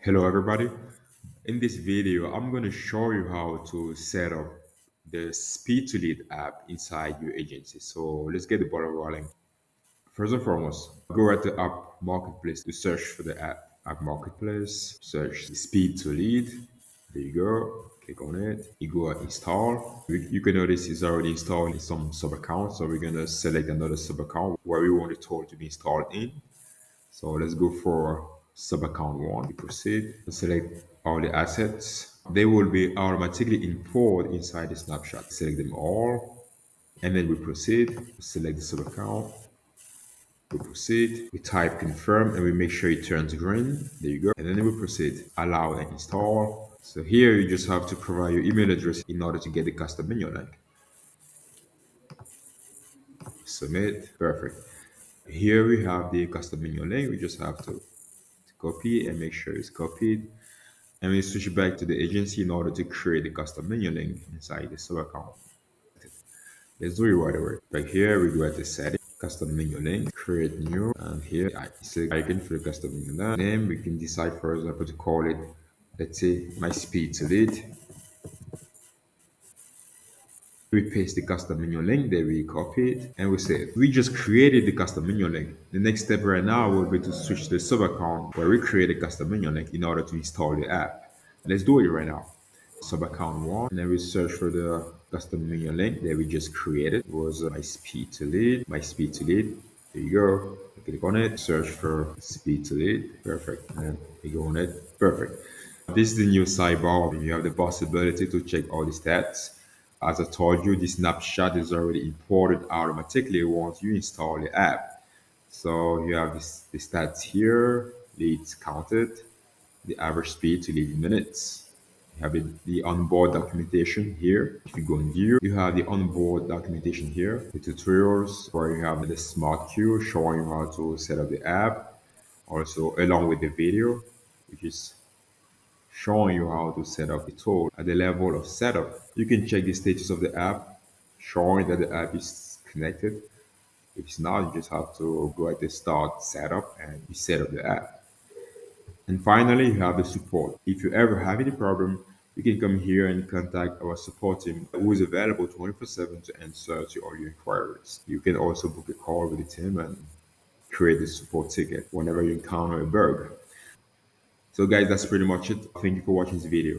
Hello everybody. In this video, I'm going to show you how to set up the Speed to Lead app inside your agency. So let's get the ball rolling. First and foremost, go at the app marketplace to search for the app marketplace, search Speed to Lead. There you go. Click on it. You go at install. You can notice it's already installed in some sub account. So we're going to select another sub account where we want the tool to be installed in. So let's go for sub account one. We proceed. Select all the assets. They will be automatically imported inside the snapshot. Select them all. And then we proceed. Select the sub account. We proceed. We type confirm and we make sure it turns green. There you go. And then we proceed. Allow and install. So here you just have to provide your email address in order to get the custom menu link. Submit. Perfect. Here we have the custom menu link. We just have to copy and make sure it's copied. And we switch back to the agency in order to create the custom menu link inside the sub account. Let's do it right away. Right here, we go at the setting, custom menu link, create new, and here I select icon for the custom menu link. Name, we can decide, for example, to call it, let's say, my speed to lead. We paste the custom menu link, there we copy it, and we save. We just created the custom menu link. The next step right now will be to switch to the sub account where we create a custom menu link in order to install the app. Let's do it right now. Sub account one, and then we search for the custom menu link that we just created. It was my speed to lead, my speed to lead. There you go. Click on it, search for speed to lead. Perfect. And you go on it. Perfect. This is the new sidebar. You have the possibility to check all the stats. As I told you, this snapshot is already imported automatically once you install the app. So you have the stats here, leads counted, the average speed to lead minutes. You have the onboard documentation here. If you go in view, you have the onboard documentation here, the tutorials where you have the smart queue showing you how to set up the app, also along with the video, which is showing you how to set up the tool. At the level of setup, you can check the status of the app, showing that the app is connected. If it's not, you just have to go at the start setup and you set up the app. And finally, you have the support. If you ever have any problem, you can come here and contact our support team who is available 24/7 to answer to all your inquiries. You can also book a call with the team and create a support ticket whenever you encounter a bug. So guys, that's pretty much it. Thank you for watching this video.